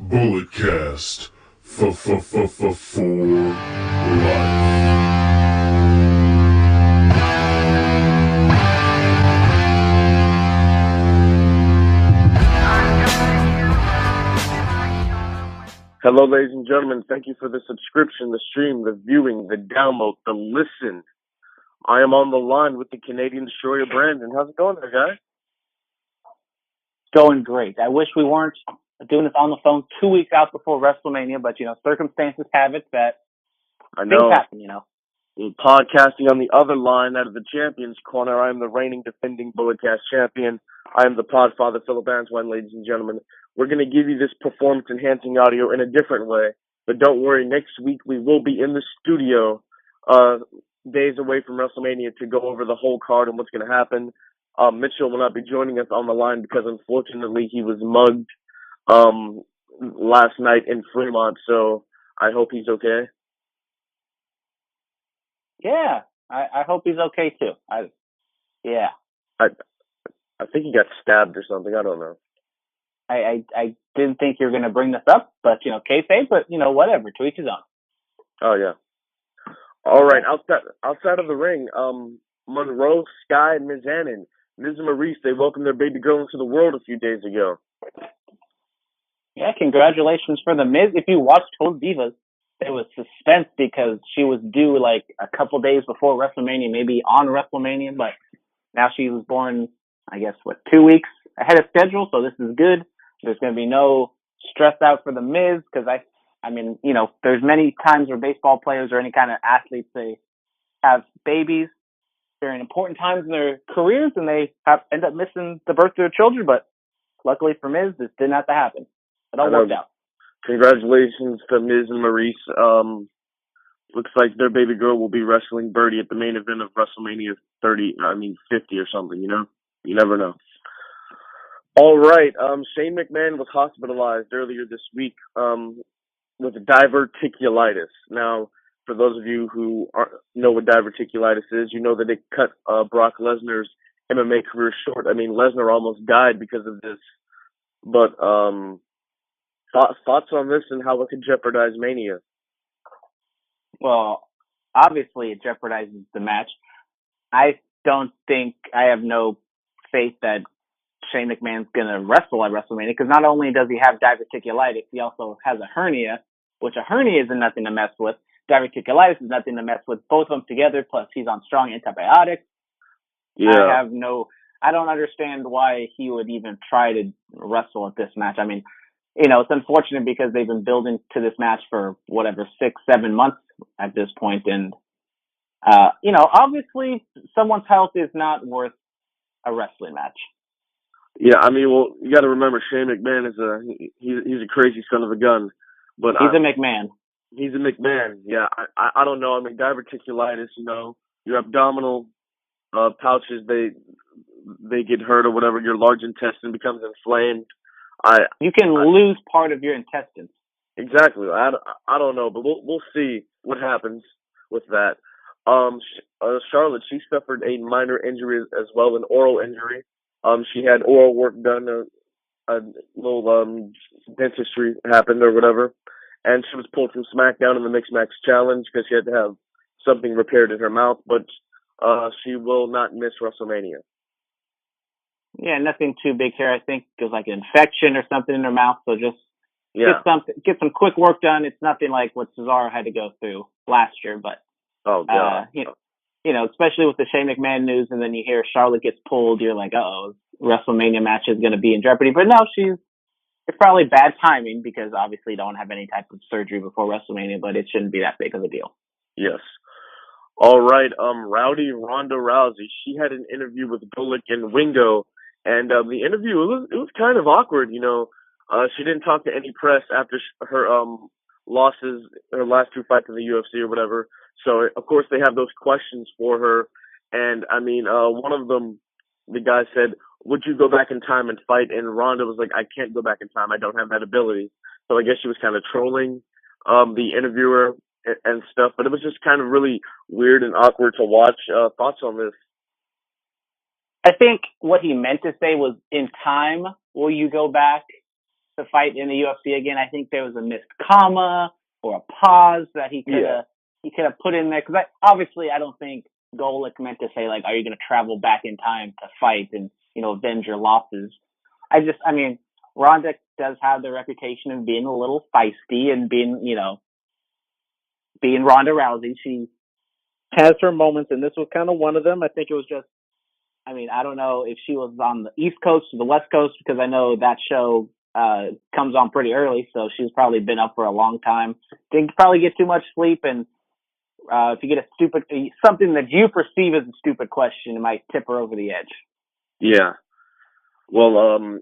Bulletcast for life. Hello, ladies and gentlemen. Thank you for the subscription, the stream, the viewing, the download, the listen. I am on the line with the Canadian Destroyer, Brandon. How's it going there, guy? Going great. I wish we weren't doing this on the phone 2 weeks out before WrestleMania, but, circumstances have it that things happen, Podcasting on the other line out of the Champions Corner, I am the reigning, defending Bulletcast champion. I am the Podfather, Philip Antoine, ladies and gentlemen. We're going to give you this performance-enhancing audio in a different way, but don't worry, next week we will be in the studio days away from WrestleMania to go over the whole card and what's going to happen. Mitchell will not be joining us on the line because, unfortunately, he was mugged last night in Fremont, so I hope he's okay. Yeah, I hope he's okay, too. I think he got stabbed or something. I don't know. I didn't think you were going to bring this up, but, kayfabe, but, whatever. To each his own. Oh, yeah. All right. Outside of the ring, Monroe, Sky, and Ms. Annan, Ms. Maurice, they welcomed their baby girl into the world a few days ago. Yeah, congratulations for the Miz. If you watched Total Divas, there was suspense because she was due like a couple days before WrestleMania, maybe on WrestleMania, but now she was born, 2 weeks ahead of schedule, so this is good. There's going to be no stress out for the Miz because there's many times where baseball players or any kind of athletes, they have babies during important times in their careers and they end up missing the birth of their children, but luckily for Miz, this didn't have to happen. It all worked out. Congratulations to Miz and Maurice. Looks like their baby girl will be wrestling Birdie at the main event of WrestleMania 50 or something, You never know. All right. Shane McMahon was hospitalized earlier this week with diverticulitis. Now, for those of you who know what diverticulitis is, you know that it cut Brock Lesnar's MMA career short. Lesnar almost died because of this. But thoughts on this and how it could jeopardize Mania? Well, obviously it jeopardizes the match. I have no faith that Shane McMahon's going to wrestle at WrestleMania because not only does he have diverticulitis, he also has a hernia, which a hernia isn't nothing to mess with. Diverticulitis is nothing to mess with. Both of them together, plus he's on strong antibiotics. Yeah. I don't understand why he would even try to wrestle at this match. It's unfortunate because they've been building to this match for 6-7 months at this point. And, obviously someone's health is not worth a wrestling match. Yeah, you got to remember Shane McMahon he's a crazy son of a gun, but he's a McMahon. He's a McMahon. Yeah, I don't know. Diverticulitis. Your abdominal pouches they get hurt or whatever. Your large intestine becomes inflamed. You can lose part of your intestines. Exactly. I don't know, but we'll see what happens with that. Charlotte, she suffered a minor injury as well, an oral injury. She had oral work done, a little dentistry happened or whatever, and she was pulled from SmackDown in the Mixed Match Challenge because she had to have something repaired in her mouth, but she will not miss WrestleMania. Yeah, nothing too big here. I think it was like an infection or something in her mouth, so just get some quick work done. It's nothing like what Cesaro had to go through last year, but oh god. Especially with the Shane McMahon news, and then you hear Charlotte gets pulled, you're like, WrestleMania match is going to be in jeopardy. But no, it's probably bad timing because obviously don't have any type of surgery before WrestleMania, but it shouldn't be that big of a deal. Yes. All right. Rowdy Ronda Rousey, she had an interview with Golick and Wingo, and the interview it was kind of awkward. She didn't talk to any press after her losses, her last two fights in the UFC or whatever. So, of course, they have those questions for her. And, one of them, the guy said, would you go back in time and fight? And Ronda was like, I can't go back in time. I don't have that ability. So I guess she was kind of trolling the interviewer and stuff. But it was just kind of really weird and awkward to watch. Thoughts on this? I think what he meant to say was, in time, will you go back? to fight in the UFC again. I think there was a missed comma or a pause that he could have put in there. Because obviously, I don't think Golick meant to say, like, are you going to travel back in time to fight and, avenge your losses? I mean, Ronda does have the reputation of being a little feisty and being Ronda Rousey. She has her moments, and this was kind of one of them. I think it was just, I don't know if she was on the East Coast or the West Coast, because I know that show comes on pretty early, so she's probably been up for a long time. Didn't probably get too much sleep, and if you get something that you perceive as a stupid question, it might tip her over the edge. Yeah. Well,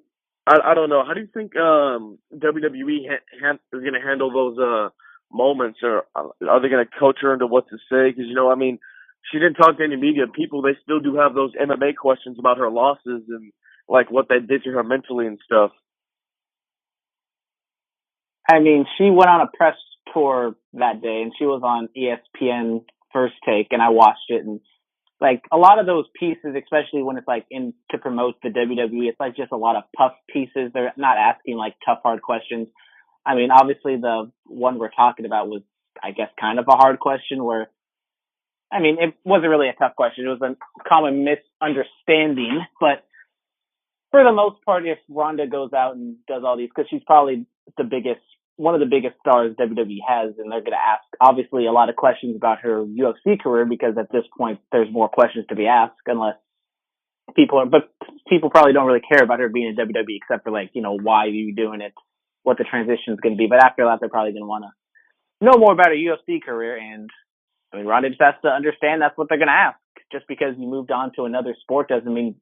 I don't know. How do you think WWE is going to handle those moments, or are they going to coach her into what to say? Because, she didn't talk to any media people. They still do have those MMA questions about her losses and, like, what that did to her mentally and stuff. She went on a press tour that day, and she was on ESPN First Take, and I watched it, and like a lot of those pieces, especially when it's like to promote the WWE, it's like just a lot of puff pieces. They're not asking like tough, hard questions. Obviously the one we're talking about was, I guess, kind of a hard question where, it wasn't really a tough question. It was a common misunderstanding, but for the most part, if Ronda goes out and does all these, because she's probably one of the biggest stars WWE has, and they're going to ask, obviously, a lot of questions about her UFC career, because at this point, there's more questions to be asked, unless people probably don't really care about her being in WWE, except for, like, why are you doing it, what the transition is going to be. But after that, they're probably going to want to know more about her UFC career, and Ronda just has to understand that's what they're going to ask. Just because you moved on to another sport doesn't mean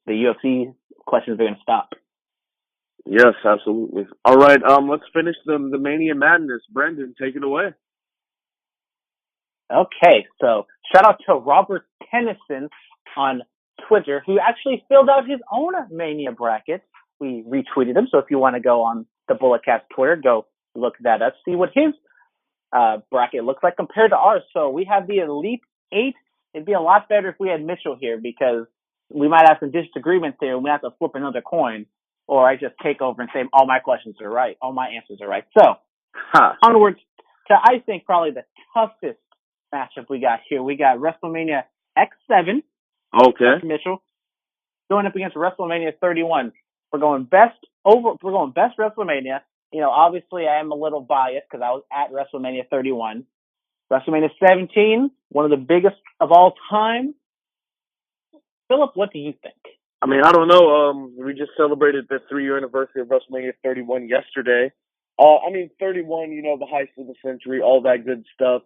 the UFC questions are going to stop. Yes, absolutely. All right, let's finish the Mania Madness. Brendan, take it away. Okay, so shout out to Robert Tennyson on Twitter, who actually filled out his own Mania bracket. We retweeted him, so if you want to go on the Bulletcast Twitter, go look that up, see what his bracket looks like compared to ours. So we have the Elite Eight. It'd be a lot better if we had Mitchell here, because we might have some disagreements here, and we have to flip another coin. Or I just take over and say all my questions are right, all my answers are right. So, onwards to, I think, probably the toughest matchup we got here. We got WrestleMania X7. Okay. Mitchell going up against WrestleMania 31. We're going best WrestleMania. Obviously I am a little biased because I was at WrestleMania 31. WrestleMania 17, one of the biggest of all time. Philip, what do you think? I don't know. We just celebrated the 3-year anniversary of WrestleMania 31 yesterday. 31, the heist of the century, all that good stuff.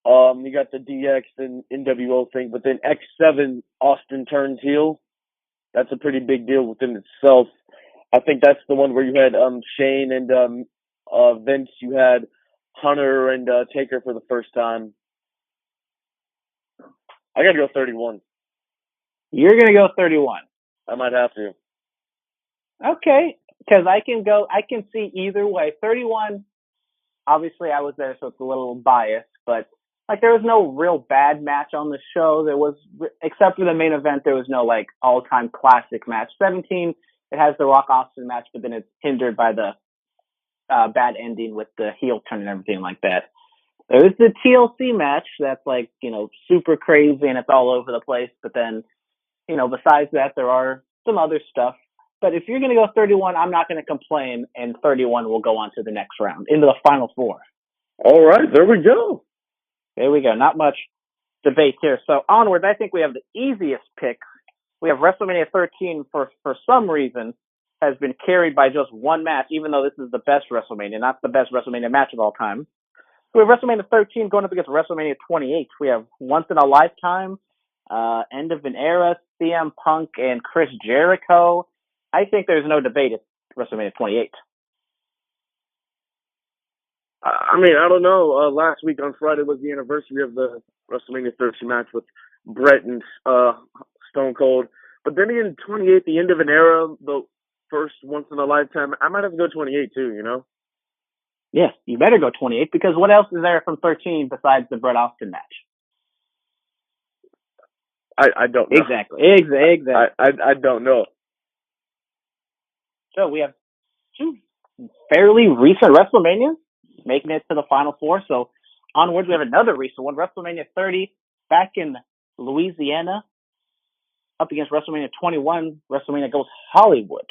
You got the DX and NWO thing, but then X7, Austin turns heel. That's a pretty big deal within itself. I think that's the one where you had Shane and Vince. You had Hunter and Taker for the first time. I got to go 31. You're going to go 31. I might have to. Okay, because I can see either way. 31, obviously I was there, so it's a little biased, but like there was no real bad match on the show. There was, except for the main event, there was no like all-time classic match. 17, it has the Rock Austin match, but then it's hindered by the bad ending with the heel turn and everything like that. There's the TLC match that's like, super crazy and it's all over the place, but then besides that, there are some other stuff. But if you're going to go 31, I'm not going to complain, and 31 will go on to the next round, into the final four. All right, there we go. There we go. Not much debate here. So onward, I think we have the easiest pick. We have WrestleMania 13 for some reason has been carried by just one match, even though this is the best WrestleMania, not the best WrestleMania match of all time. So we have WrestleMania 13 going up against WrestleMania 28. We have Once in a Lifetime, End of an Era, CM Punk, and Chris Jericho. I think there's no debate at WrestleMania 28. I don't know. Last week on Friday was the anniversary of the WrestleMania 13 match with Brett and Stone Cold. But then again, 28, the end of an era, the first Once in a Lifetime. I might have to go 28 too, Yes, you better go 28, because what else is there from 13 besides the Bret Austin match? I don't know. Exactly. I don't know. So we have two fairly recent WrestleManias, making it to the Final Four. So onwards, we have another recent one, WrestleMania 30, back in Louisiana, up against WrestleMania 21. WrestleMania goes Hollywood.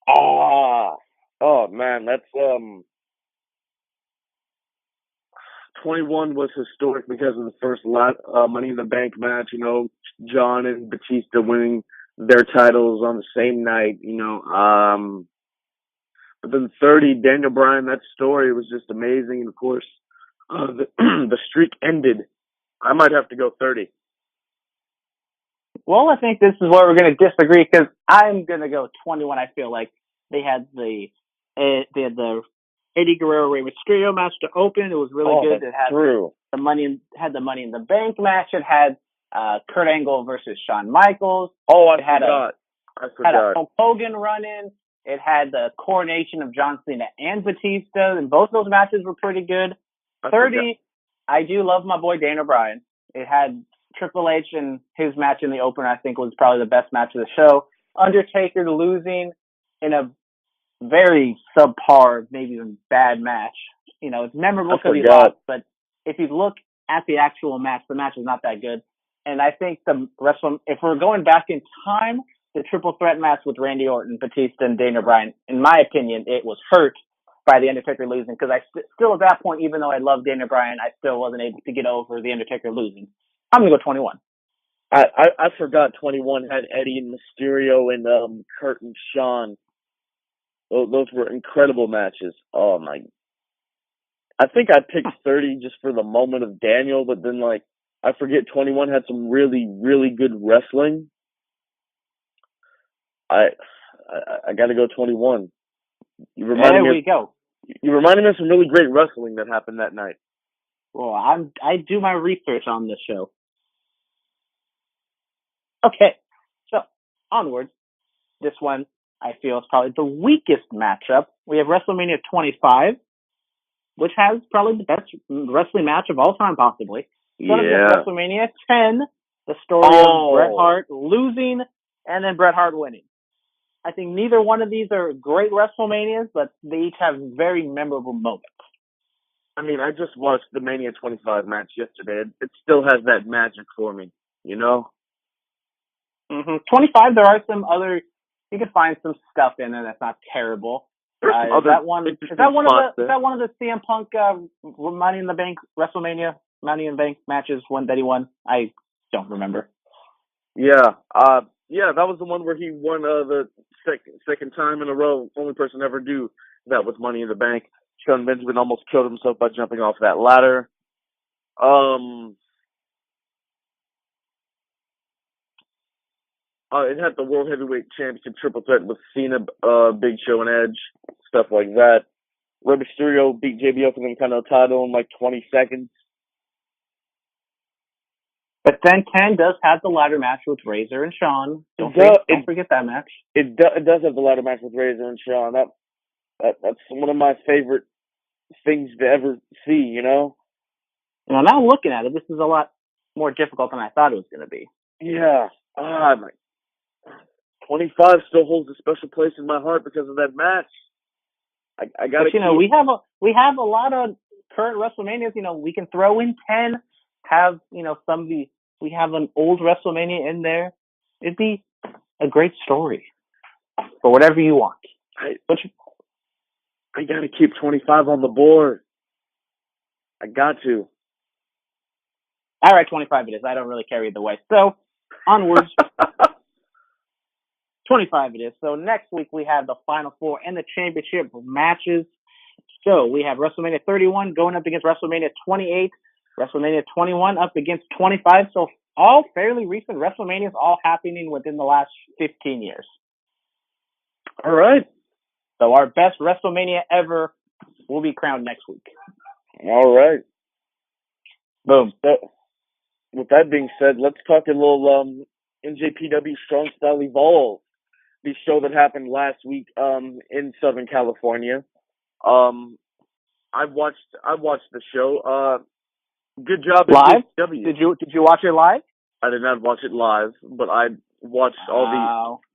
Oh man, that's 21 was historic because of the first Money in the Bank match. You know, John and Batista winning their titles on the same night. You know, but then 30, Daniel Bryan, that story was just amazing. And of course, the streak ended. I might have to go 30. Well, I think this is where we're going to disagree because I'm going to go 21. I feel like they had the Eddie Guerrero Rey Mysterio match to open. It was really good. It had the Money in the Bank match. It had Kurt Angle versus Shawn Michaels. I forgot. Had a Hulk Hogan run in. It had the coronation of John Cena and Batista, and both those matches were pretty good. 30, I do love my boy Daniel Bryan. It had Triple H and his match in the opener, I think, was probably the best match of the show. Undertaker losing in a very subpar, maybe even bad match. You know, it's memorable because he lost, but if you look at the actual match, the match is not that good. And I think if we're going back in time, the triple threat match with Randy Orton, Batista, and Daniel Bryan, in my opinion, it was hurt by the Undertaker losing because I still at that point, even though I love Daniel Bryan, I still wasn't able to get over the Undertaker losing. I'm going to go 21. I forgot 21 had Eddie and Mysterio and Kurt and Shawn. Those were incredible matches. Oh my! I think I picked 30 just for the moment of Daniel, but then I forget 21 had some really, really good wrestling. I got to go 21. You reminded me of some really great wrestling that happened that night. Well, I do my research on this show. Okay, so onwards. This one I feel is probably the weakest matchup. We have WrestleMania 25, which has probably the best wrestling match of all time, possibly. Going against WrestleMania 10, the story of Bret Hart losing and then Bret Hart winning. I think neither one of these are great WrestleManias, but they each have very memorable moments. I mean, I just watched the Mania 25 match yesterday. It still has that magic for me, you know? 25, there are some other, you can find some stuff in there that's not terrible. Is that one of the CM Punk Money in the Bank WrestleMania Money in the Bank matches that he won? I don't remember. Yeah, that was the one where he won the second time in a row. Only person ever do that with Money in the Bank. Sean Benjamin almost killed himself by jumping off that ladder. It had the World Heavyweight Championship triple threat with Cena, Big Show, and Edge, stuff like that. Rey Mysterio beat JBL for the Intercontinental title in 20 seconds. But then 10 does have the ladder match with Razor and Shawn. Don't forget that match. It does have the ladder match with Razor and Shawn. That's one of my favorite things to ever see, you know? Now looking at it, this is a lot more difficult than I thought it was going to be. Yeah. 25 still holds a special place in my heart because of that match. I got to. We have a lot of current WrestleManias. You know, we can throw in 10. Have we have an old WrestleMania in there. It'd be a great story for whatever you want. I got to keep 25 on the board. I got to. All right, 25 it is. I don't really care either way. So, onwards. 25 it is. So next week we have the Final Four and the championship matches. So we have WrestleMania 31 going up against WrestleMania 28. WrestleMania 21 up against 25. So all fairly recent WrestleManias, all happening within the last 15 years. All right. So our best WrestleMania ever will be crowned next week. All right. Boom. So, with that being said, let's talk a little NJPW Strong Style Evolve, the show that happened last week in Southern California. I watched the show. Good job live. NJPW. Did you watch it live? I did not watch it live, but I watched all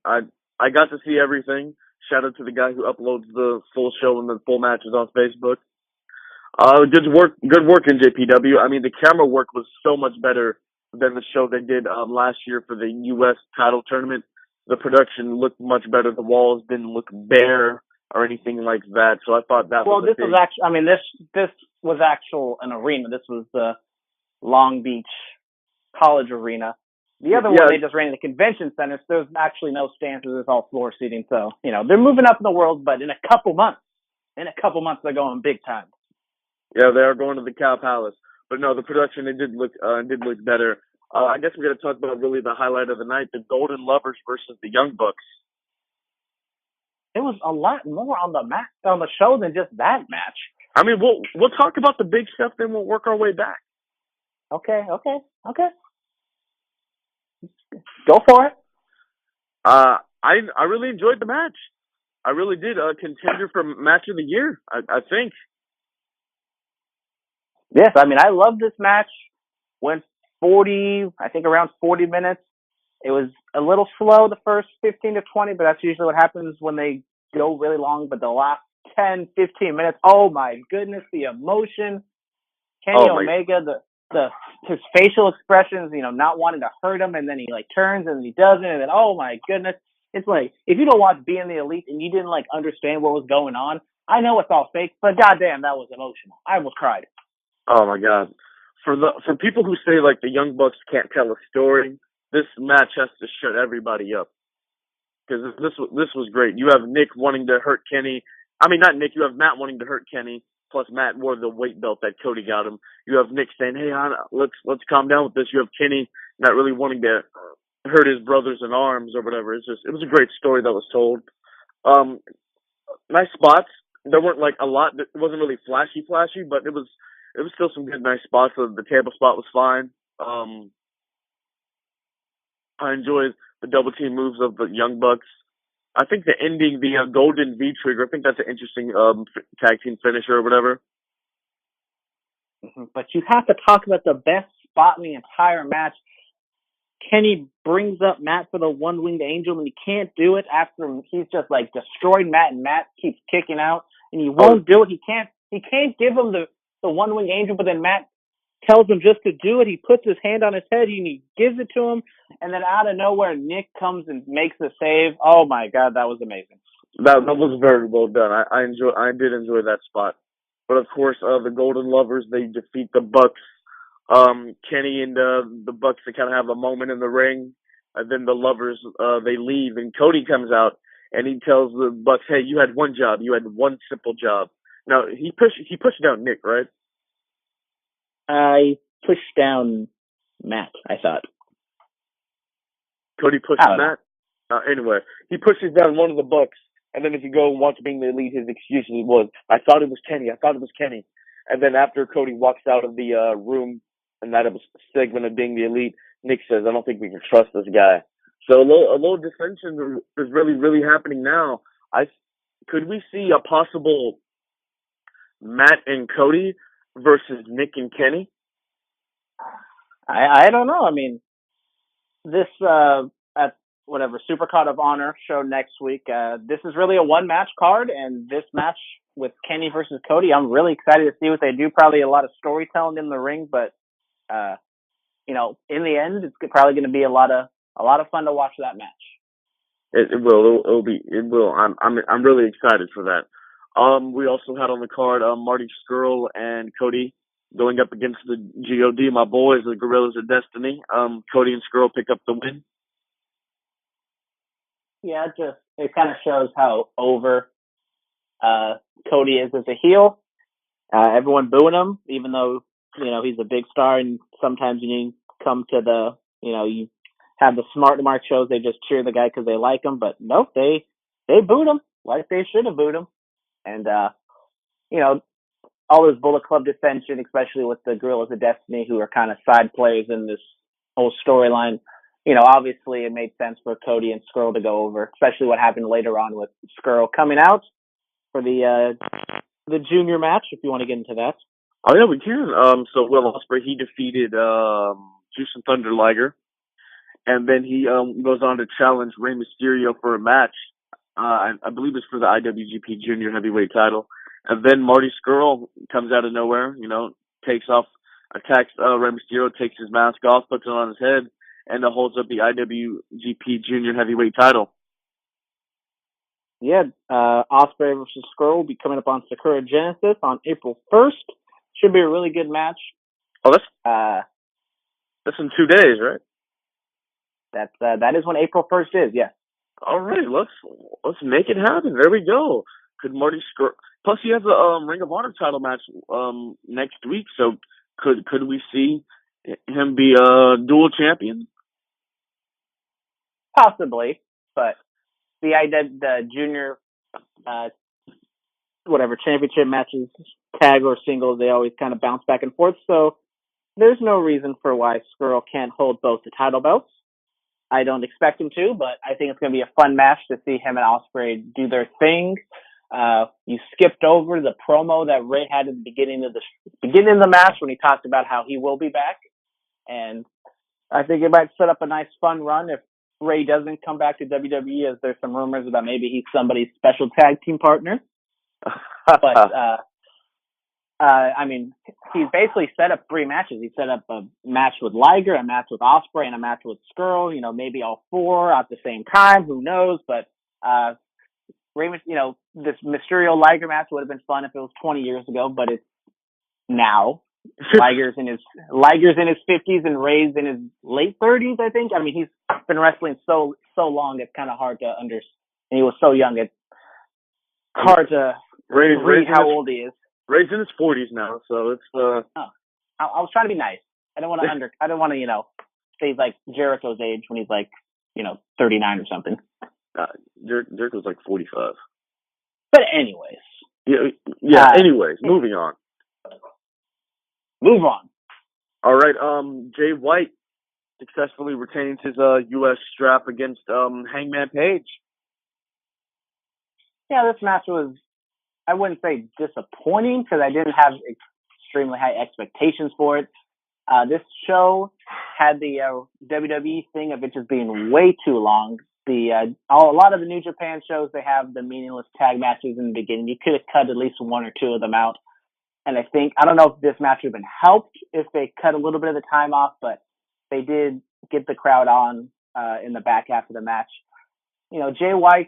the. I got to see everything. Shout out to the guy who uploads the full show and the full matches on Facebook. Good work in JPW. I mean, the camera work was so much better than the show they did last year for the U.S. title tournament. The production looked much better. The walls didn't look bare or anything like that. So I thought that. Well, this was actually. I mean, this was actual an arena. This was the Long Beach College Arena. The other one they just ran in the convention center. So there's actually no stands. It's all floor seating. So they're moving up in the world, but in a couple months they're going big time. Yeah, they are going to the Cow Palace. But no, the production, it did look better. I guess we're going to talk about really the highlight of the night, the Golden Lovers versus the Young Bucks. There was a lot more on the show than just that match. I mean, we'll talk about the big stuff, then we'll work our way back. Okay. Go for it. I really enjoyed the match. I really did. Contender for match of the year, I think. Yes, I mean, I love this match. Went around 40 minutes. It was a little slow the first 15 to 20, but that's usually what happens when they go really long. But the last 10, 15 minutes, oh my goodness, the emotion. Kenny Omega, his facial expressions, not wanting to hurt him, and then he turns and he doesn't, and then oh my goodness. It's like, if you don't watch Being the Elite and you didn't understand what was going on, I know it's all fake, but goddamn, that was emotional. I almost cried. Oh my God. For people who say the Young Bucks can't tell a story, this match has to shut everybody up. Because this was great. You have Nick wanting to hurt Kenny. I mean, not Nick. You have Matt wanting to hurt Kenny. Plus, Matt wore the weight belt that Cody got him. You have Nick saying, "Hey, let's calm down with this." You have Kenny not really wanting to hurt his brothers in arms or whatever. It was a great story that was told. Nice spots. There weren't a lot. It wasn't really flashy, but it was still some good, nice spots. The table spot was fine. I enjoyed the double team moves of the Young Bucks. I think the ending, the Golden V Trigger, I think that's an interesting tag team finisher or whatever. But you have to talk about the best spot in the entire match. Kenny brings up Matt for the one-winged angel, and he can't do it after he's just destroyed Matt, and Matt keeps kicking out, and he won't do it. He can't give him the one-winged angel, but then Matt tells him just to do it. He puts his hand on his head and he gives it to him, and then out of nowhere, Nick comes and makes the save. Oh my God, that was amazing. That was very well done. I did enjoy that spot. But of course, the Golden Lovers, they defeat the Bucks. Kenny and the Bucks, they kind of have a moment in the ring, and then the Lovers they leave, and Cody comes out and he tells the Bucks, "Hey, you had one job. You had one simple job." Now he pushed down Nick, right? I pushed down Matt, I thought. Cody pushed Matt? Anyway, he pushes down one of the Bucks, and then if you go and watch Being the Elite, his excuse was, I thought it was Kenny. And then after Cody walks out of the room, and that was segment of Being the Elite, Nick says, "I don't think we can trust this guy." So a little dissension is really, really happening now. Could we see a possible Matt and Cody versus Nick and Kenny? I don't know. I mean, this at Supercard of Honor show next week. This is really a one match card, and this match with Kenny versus Cody, I'm really excited to see what they do. Probably a lot of storytelling in the ring, but in the end, it's probably going to be a lot of fun to watch that match. It will. It will. I'm really excited for that. We also had on the card Marty Scurll and Cody going up against the GOD, my boys, the Gorillas of Destiny. Cody and Scurll pick up the win. Yeah, it kind of shows how over Cody is as a heel. Everyone booing him, even though he's a big star, and sometimes you need to come to you have the smart mark shows. They just cheer the guy because they like him, but nope, they booed him like they should have booed him. And, all this Bullet Club dissension, especially with the Gorillas of Destiny, who are kind of side players in this whole storyline, obviously it made sense for Cody and Scurll to go over, especially what happened later on with Scurll coming out for the junior match, if you want to get into that. Oh, yeah, we can. So Will Ospreay, he defeated Jushin Thunder Liger, and then he goes on to challenge Rey Mysterio for a match. I believe it's for the IWGP Junior Heavyweight title. And then Marty Scurll comes out of nowhere, takes off, attacks Rey Mysterio, takes his mask off, puts it on his head, and holds up the IWGP Junior Heavyweight title. Yeah, Ospreay versus Scurll will be coming up on Sakura Genesis on April 1st. Should be a really good match. Oh, that's in 2 days, right? That is when April 1st is, yes. All right, let's make it happen. There we go. Could Marty Scurll? Plus, he has a Ring of Honor title match next week. So could we see him be a dual champion? Possibly, but the junior championship matches, tag or singles, they always kind of bounce back and forth. So there's no reason for why Scurll can't hold both the title belts. I don't expect him to, but I think it's going to be a fun match to see him and Ospreay do their thing. You skipped over the promo that Ray had at the beginning of the match when he talked about how he will be back, and I think it might set up a nice fun run if Ray doesn't come back to WWE, as there's some rumors about maybe he's somebody's special tag team partner. But I mean, he's basically set up 3 matches. He set up a match with Liger, a match with Ospreay, and a match with Scurll. Maybe all 4 at the same time. Who knows? But this Mysterio Liger match would have been fun if it was 20 years ago, but it's now. Liger's in his 50s and Ray's in his late 30s, I think. I mean, he's been wrestling so long. It's kind of hard to understand. And he was so young. It's hard to read how old he is. Ray's in his 40s now, so it's. I was trying to be nice. I don't want to say like Jericho's age when he's like 39 or something. Jericho's like 45. But anyways. Yeah. Anyways, moving on. Move on. All right. Jay White successfully retains his U.S. strap against Hangman Page. Yeah, this match was, I wouldn't say disappointing because I didn't have extremely high expectations for it. This show had the WWE thing of it just being way too long. A lot of the New Japan shows, they have the meaningless tag matches in the beginning. You could have cut at least 1 or 2 of them out. And I don't know if this match would have been helped if they cut a little bit of the time off, but they did get the crowd on in the back half of the match. Jay White,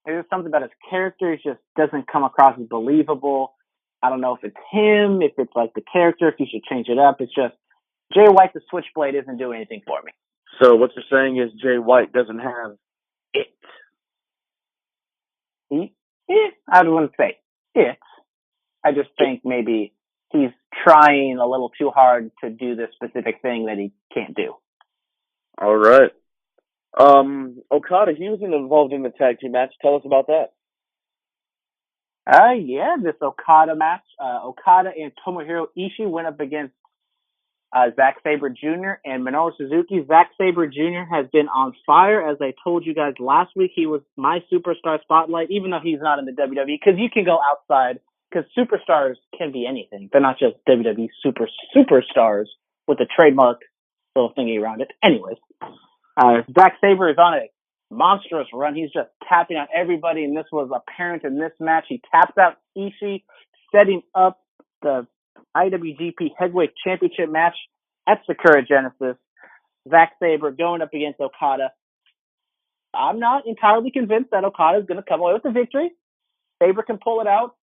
there's something about his character. He just doesn't come across as believable. I don't know if it's him, if it's like the character, if you should change it up. It's just Jay White, the Switchblade, isn't doing anything for me. So what you're saying is Jay White doesn't have it. I wouldn't say it. I just think maybe he's trying a little too hard to do this specific thing that he can't do. All right. Okada, he was involved in the tag team match. Tell us about that. Yeah, this Okada match. Okada and Tomohiro Ishii went up against Zack Sabre Jr. and Minoru Suzuki. Zack Sabre Jr. has been on fire. As I told you guys last week, he was my superstar spotlight, even though he's not in the WWE, because you can go outside. Because superstars can be anything. They're not just WWE superstars with a trademark little thingy around it. Anyways, Zack Sabre is on a monstrous run. He's just tapping out everybody, and this was apparent in this match. He taps out Ishii, setting up the IWGP Heavyweight Championship match at Sakura Genesis. Zack Sabre going up against Okada. I'm not entirely convinced that Okada is going to come away with the victory. Sabre can pull it out.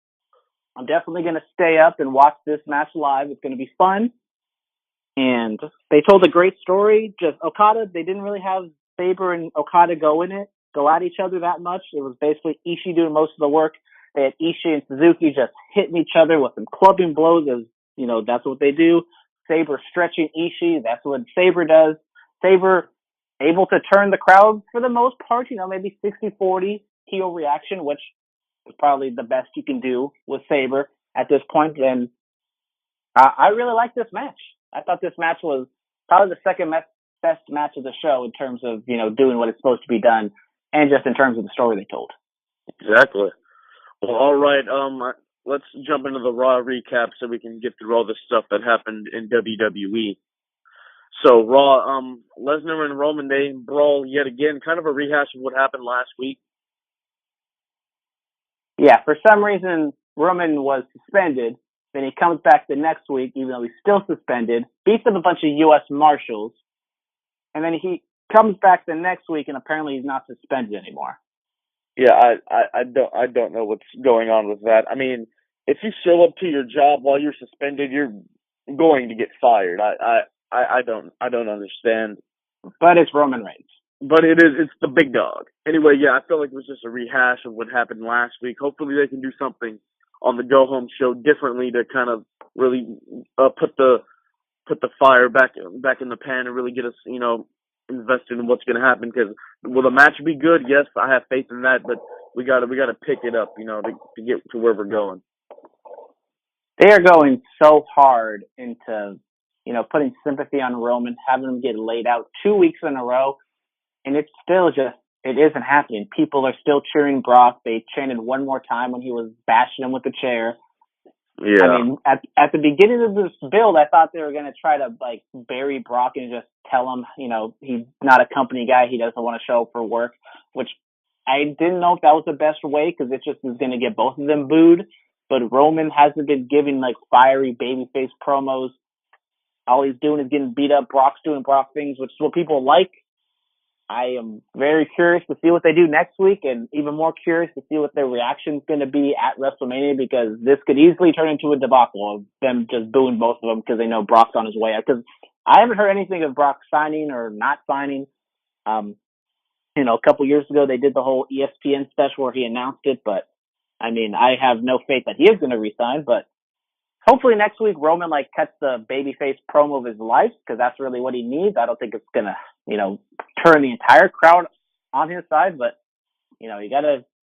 I'm definitely going to stay up and watch this match live. It's going to be fun. And they told a great story. Just Okada, they didn't really have Sabre and Okada go at each other that much. It was basically Ishii doing most of the work. They had Ishii and Suzuki just hitting each other with some clubbing blows, as that's what they do. Sabre stretching Ishii, that's what Sabre does. Sabre able to turn the crowd for the most part, maybe 60-40 heel reaction, which is probably the best you can do with Sabre at this point. And I really like this match. I thought this match was probably the second best match of the show in terms of, doing what it's supposed to be done and just in terms of the story they told. Exactly. Well, all right. Let's jump into the Raw recap so we can get through all the stuff that happened in WWE. So Raw, Lesnar and Roman, they brawl yet again, kind of a rehash of what happened last week. Yeah, for some reason, Roman was suspended. Then he comes back the next week, even though he's still suspended, beats up a bunch of U.S. Marshals, and then he comes back the next week, and apparently he's not suspended anymore. Yeah, I don't know what's going on with that. I mean, if you show up to your job while you're suspended, you're going to get fired. I don't understand. But it's Roman Reigns. But it's the big dog. Anyway, yeah, I feel like it was just a rehash of what happened last week. Hopefully they can do something on the go home show differently to kind of really put the fire back in the pan and really get us, invested in what's going to happen. Because will the match be good? Yes, I have faith in that, but we gotta pick it up, to get to where we're going. They are going so hard into, putting sympathy on Roman, having him get laid out 2 weeks in a row. And it's still just, it isn't happening. People are still cheering Brock. They chanted one more time when he was bashing him with the chair. Yeah. I mean, at the beginning of this build, I thought they were going to try to, bury Brock and just tell him, he's not a company guy. He doesn't want to show up for work, which I didn't know if that was the best way because it just is going to get both of them booed. But Roman hasn't been giving, fiery babyface promos. All he's doing is getting beat up. Brock's doing Brock things, which is what people like. I am very curious to see what they do next week, and even more curious to see what their reaction is going to be at WrestleMania, because this could easily turn into a debacle of them just booing both of them because they know Brock's on his way out. Because I haven't heard anything of Brock signing or not signing. A couple years ago they did the whole ESPN special where he announced it, but I mean, I have no faith that he is going to resign. But hopefully next week Roman cuts the babyface promo of his life, because that's really what he needs. I don't think it's gonna, turn the entire crowd on his side, but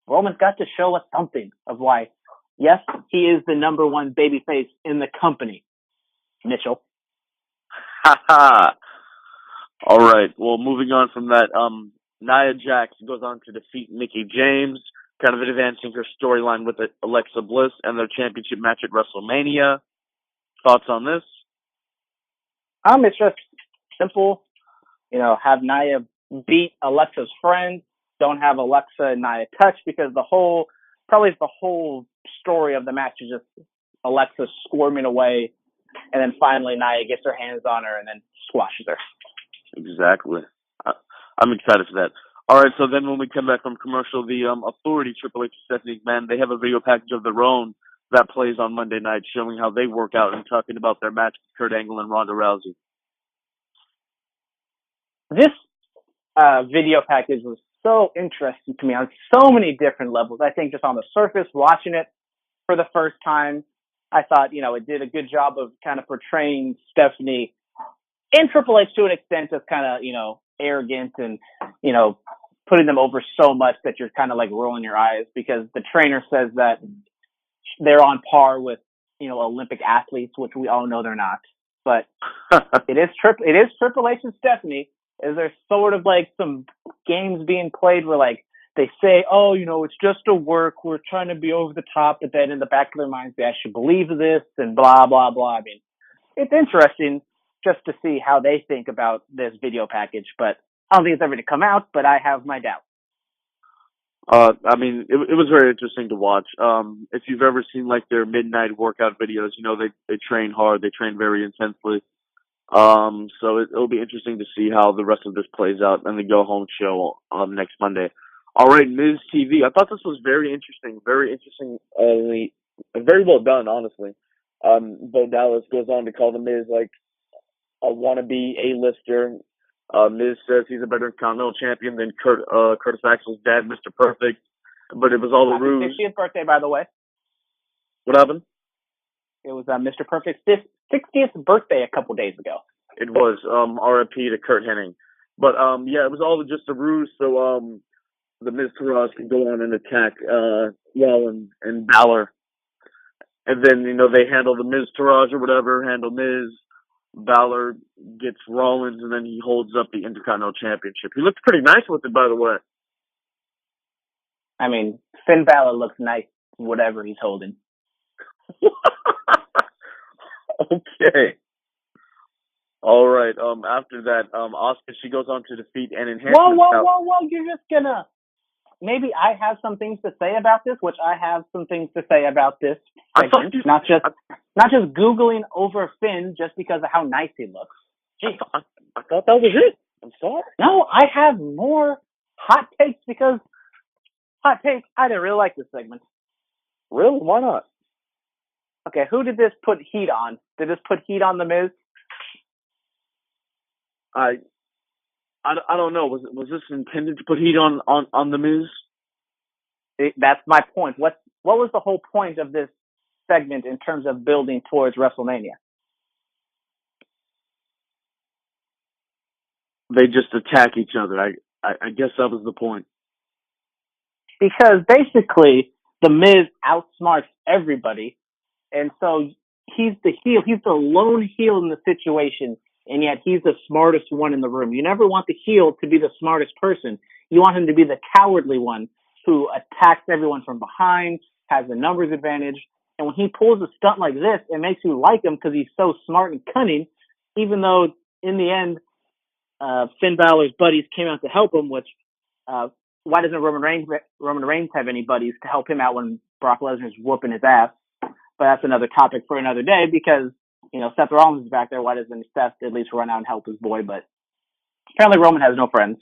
Roman's got to show us something of why, yes, he is the number one babyface in the company. Mitchell. All right. Well, moving on from that, Nia Jax goes on to defeat Mickie James, kind of advancing her storyline with Alexa Bliss and their championship match at WrestleMania. Thoughts on this? It's just simple. Have Nia beat Alexa's friend. Don't have Alexa and Nia touch, because the whole story of the match is just Alexa squirming away, and then finally Nia gets her hands on her and then squashes her. Exactly. I'm excited for that. All right, so then when we come back from commercial, the Authority, Triple H and Stephanie McMahon, they have a video package of their own that plays on Monday night, showing how they work out and talking about their match with Kurt Angle and Ronda Rousey. This video package was so interesting to me on so many different levels. I think just on the surface, watching it for the first time, I thought, it did a good job of kind of portraying Stephanie and Triple H to an extent as kind of, arrogant and, putting them over so much that you're kind of rolling your eyes, because the trainer says that they're on par with, Olympic athletes, which we all know they're not. But it is Triple H and Stephanie. Is there sort of some games being played where they say, oh, it's just a work, we're trying to be over the top, but then in the back of their minds they actually believe this and blah, blah, blah. I mean, it's interesting just to see how they think about this video package, but I don't think it's ever going to come out, but I have my doubts. I mean, it was very interesting to watch. If you've ever seen their midnight workout videos, they train hard, they train very intensely. So it'll be interesting to see how the rest of this plays out in the go home show next Monday. All right, Miz TV. I thought this was very interesting, very well done, honestly. Bo Dallas goes on to call the Miz a wannabe A-lister. Miz says he's a better Continental champion than Curtis Axel's dad, Mr. Perfect. But it was all a ruse. Happy 60th birthday, by the way. What happened? It was Mr. Perfect's 60th birthday a couple days ago. It was R.I.P. to Kurt Hennig. But yeah, it was all just a ruse so the Miz Taraj can go on and attack Rollins and Balor. And then, they handle the Miz Taraj or whatever, handle Miz. Balor gets Rollins, and then he holds up the Intercontinental Championship. He looks pretty nice with it, by the way. I mean, Finn Balor looks nice, whatever he's holding. Okay. All right. After that, Asuka, she goes on to defeat an Whoa, enhancement whoa, talent. whoa, whoa! You're just gonna. Maybe I have some things to say about this, which I have some things to say about this segment. Not just Googling over Finn just because of how nice he looks. I thought that was it. I'm sorry. No, I have more hot takes because hot takes. I didn't really like this segment. Really? Why not? Okay, who did this put heat on? Did this put heat on The Miz? I don't know. Was this intended to put heat on the Miz? That's my point. What was the whole point of this segment in terms of building towards WrestleMania? They just attack each other. I guess that was the point. Because basically, The Miz outsmarts everybody, and so he's the heel. He's the lone heel in the situation, and yet he's the smartest one in the room. You never want the heel to be the smartest person. You want him to be the cowardly one who attacks everyone from behind, has the numbers advantage, and when he pulls a stunt like this, it makes you like him because he's so smart and cunning, even though in the end, Finn Balor's buddies came out to help him, which why doesn't Roman Reigns have any buddies to help him out when Brock Lesnar's whooping his ass? But that's another topic for another day because, Seth Rollins is back there. Why doesn't Seth at least run out and help his boy? But apparently Roman has no friends.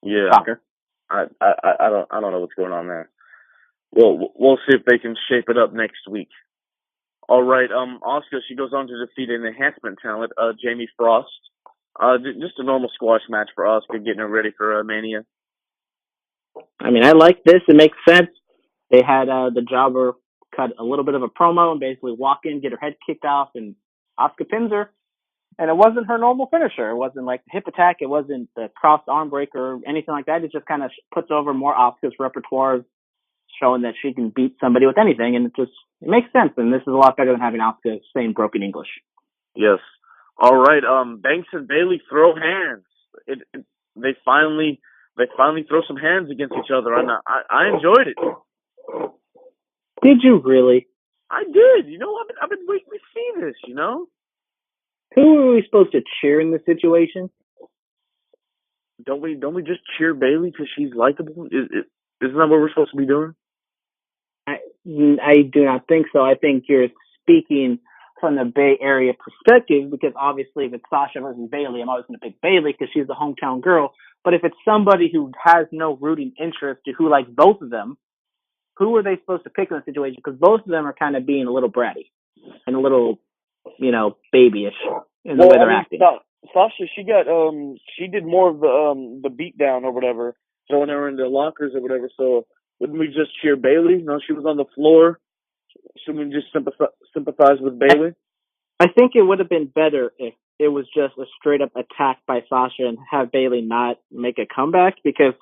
Yeah. Shocker. I don't know what's going on there. Well, we'll see if they can shape it up next week. All right. Asuka, she goes on to defeat an enhancement talent, Jamie Frost. Just a normal squash match for Asuka, getting her ready for Mania. I mean, I like this. It makes sense. They had the jobber cut a little bit of a promo and basically walk in, get her head kicked off, and Asuka pins her. And it wasn't her normal finisher. It wasn't like the hip attack. It wasn't the crossed arm breaker or anything like that. It just kind of puts over more Asuka's repertoire, showing that she can beat somebody with anything. And it makes sense. And this is a lot better than having Asuka saying broken English. Yes. All right. Banks and Bayley throw hands. They finally throw some hands against each other, and I enjoyed it. Did you really? I did. I've been waiting to see this. Who are we supposed to cheer in this situation? Don't we just cheer Bayley because she's likable? Isn't that what we're supposed to be doing? I do not think so. I think you're speaking from the Bay Area perspective because obviously if it's Sasha versus Bayley, I'm always going to pick Bayley because she's the hometown girl. But if it's somebody who has no rooting interest to who likes both of them, who are they supposed to pick in the situation? Because both of them are kind of being a little bratty and a little, babyish in the way they're acting. Sasha, she did more of the beat down or whatever, throwing her into lockers or whatever. So wouldn't we just cheer Bayley? No, she was on the floor. Shouldn't we just sympathize with Bayley? I think it would have been better if it was just a straight up attack by Sasha and have Bayley not make a comeback because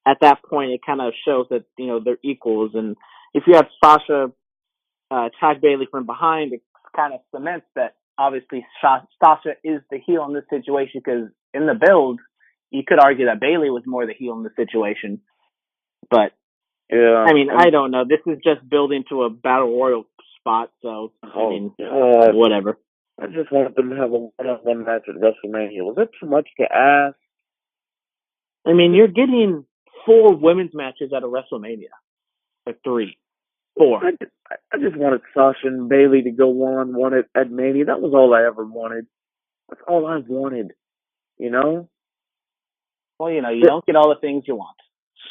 at that point it kind of shows that they're equals. And if you have Sasha attack Bayley from behind, it kind of cements that obviously Sasha is the heel in this situation because in the build you could argue that Bayley was more the heel in the situation. But yeah, I don't know. This is just building to a battle royal spot, so whatever. I just wanted them to have a one-on-one match at WrestleMania. Was that too much to ask? I mean, you're getting 4 women's matches at a WrestleMania. Or 3, 4. I just wanted Sasha and Bayley to go one at Mania. That was all I ever wanted. That's all I wanted. Well, you don't get all the things you want.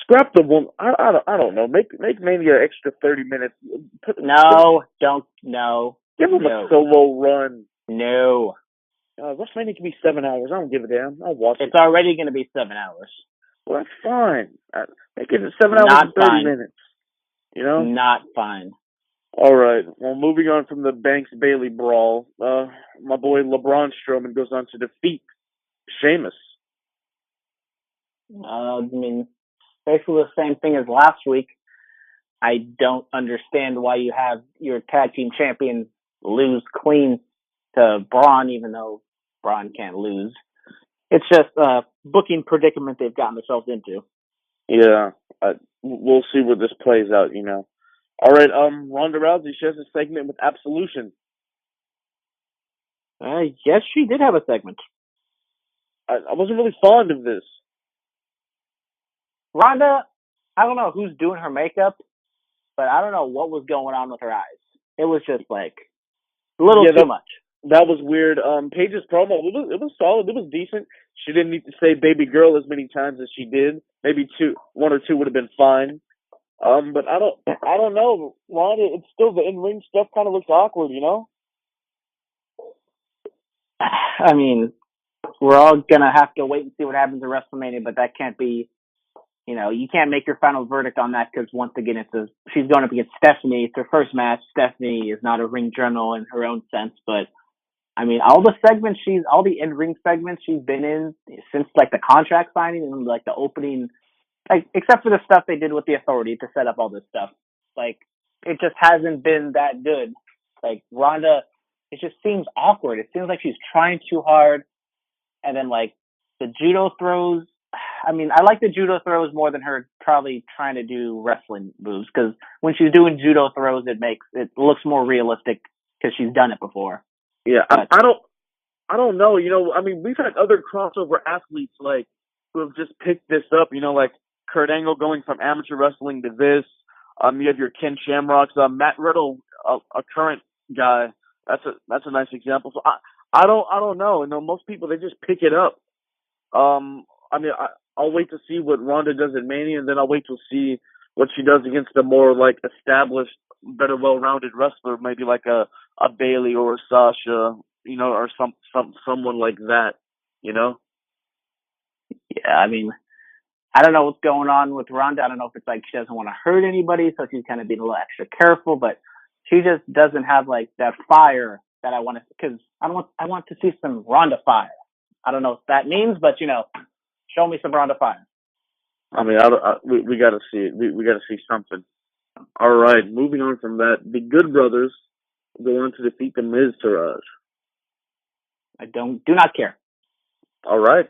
Scrap the woman. I don't know. Make Mania extra 30 minutes. No. Give them a solo run. No. WrestleMania can be 7 hours. I don't give a damn. I'll watch it. It's already going to be 7 hours. Well, that's fine. Make it 7 hours and 30 minutes. Not fine. All right. Well, moving on from the Banks-Bayley brawl, my boy LeBron Strowman goes on to defeat Sheamus. Basically the same thing as last week. I don't understand why you have your tag team champions lose clean to Braun, even though Braun can't lose. It's just a booking predicament they've gotten themselves into. Yeah, we'll see where this plays out, All right, Ronda Rousey, she has a segment with Absolution. Yes, she did have a segment. I wasn't really fond of this. Rhonda, I don't know who's doing her makeup, but I don't know what was going on with her eyes. It was just like a little too much. That was weird. Paige's promo, it was solid. It was decent. She didn't need to say "baby girl" as many times as she did. Maybe one or two would have been fine. But I don't know, Rhonda. It's still the in-ring stuff kind of looks awkward, you know. I mean, we're all gonna have to wait and see what happens at WrestleMania, but that can't be. You can't make your final verdict on that because once again, she's going up against Stephanie. It's her first match. Stephanie is not a ring general in her own sense, but I mean, all the in-ring segments she's been in since like the contract signing and like the opening, like except for the stuff they did with the Authority to set up all this stuff, like it just hasn't been that good. Like Rhonda, it just seems awkward. It seems like she's trying too hard, and then like the judo throws. I mean, I like the judo throws more than her probably trying to do wrestling moves because when she's doing judo throws, it looks more realistic because she's done it before. Yeah, I don't know. I mean, we've had other crossover athletes like who have just picked this up. Like Kurt Angle going from amateur wrestling to this. You have your Ken Shamrocks, Matt Riddle, a current guy. That's a nice example. So I don't know. Most people they just pick it up. I mean, I'll wait to see what Ronda does at Mania, and then I'll wait to see what she does against a more like established, better, well-rounded wrestler, maybe like a Bayley or a Sasha, or someone like that, Yeah, I mean, I don't know what's going on with Ronda. I don't know if it's like she doesn't want to hurt anybody, so she's kind of being a little extra careful, but she just doesn't have like that fire that I want to, because I want to see some Ronda fire. I don't know what that means, but show me some Ronda fire. I mean, we got to see it. We got to see something. All right, moving on from that, the Good Brothers go on to defeat the Miz Taraj. I do not care. All right,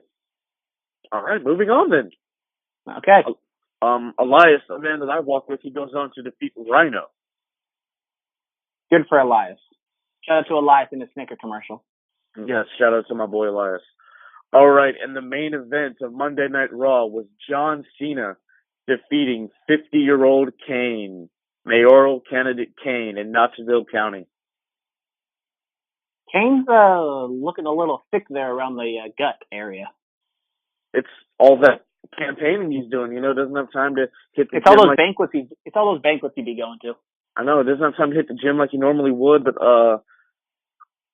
moving on then. Okay. Elias, a man that I walk with, he goes on to defeat Rhino. Good for Elias. Shout out to Elias in the Snicker commercial. Yes, shout out to my boy Elias. All right, and the main event of Monday Night Raw was John Cena defeating 50-year-old Kane, mayoral candidate Kane in Knoxville County. Kane's looking a little thick there around the gut area. It's all that campaigning he's doing. Doesn't have time to hit the gym. It's all those banquets he'd be going to. I know, doesn't have time to hit the gym like he normally would, but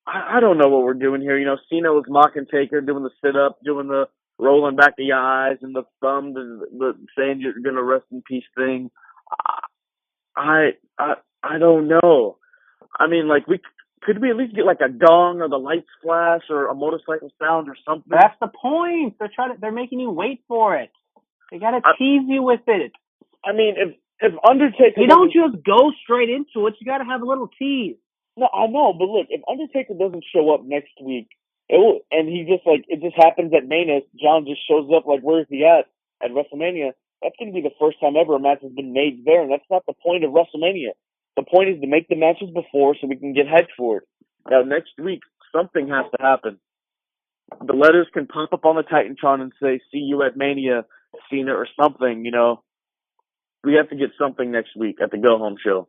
I don't know what we're doing here. Cena was mocking Taker, doing the sit-up, doing the rolling back the eyes and the thumb, the saying you're going to rest in peace thing. I don't know. I mean, like, could we at least get like a gong or the lights flash or a motorcycle sound or something? That's the point. They're making you wait for it. They got to tease you with it. I mean, if Undertaker, you don't just go straight into it. You got to have a little tease. No, I know, but look, if Undertaker doesn't show up next week, and he just it just happens at Mania, John just shows up like, where's he at WrestleMania? That's going to be the first time ever a match has been made there, and that's not the point of WrestleMania. The point is to make the matches before so we can get hyped for it. Now, next week, something has to happen. The letters can pop up on the Titantron and say, see you at Mania, Cena, or something, We have to get something next week at the Go Home show.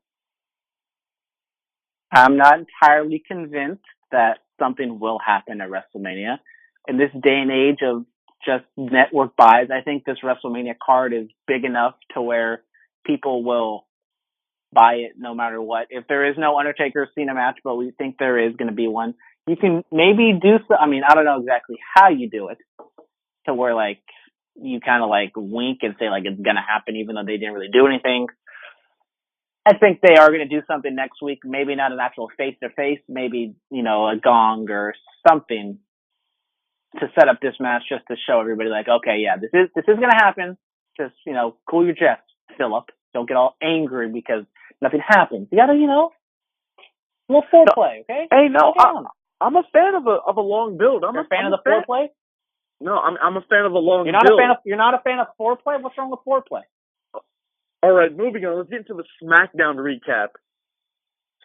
I'm not entirely convinced that something will happen at WrestleMania. In this day and age of just network buys, I think this WrestleMania card is big enough to where people will buy it no matter what. If there is no Undertaker Cena match, but we think there is going to be one, you can maybe do so. I mean, I don't know exactly how you do it to where like you kind of like wink and say like it's going to happen even though they didn't really do anything. I think they are going to do something next week. Maybe not an actual face-to-face, maybe, a gong or something to set up this match just to show everybody like, okay, yeah, this is going to happen. Just, cool your jets, Philip. Don't get all angry because nothing happens. You got to, a little foreplay, okay? Hey, no, I'm a fan of a long build. You're a fan of the foreplay? No, I'm a fan of a long build. You're not a fan of foreplay? What's wrong with foreplay? All right, moving on. Let's get into the SmackDown recap.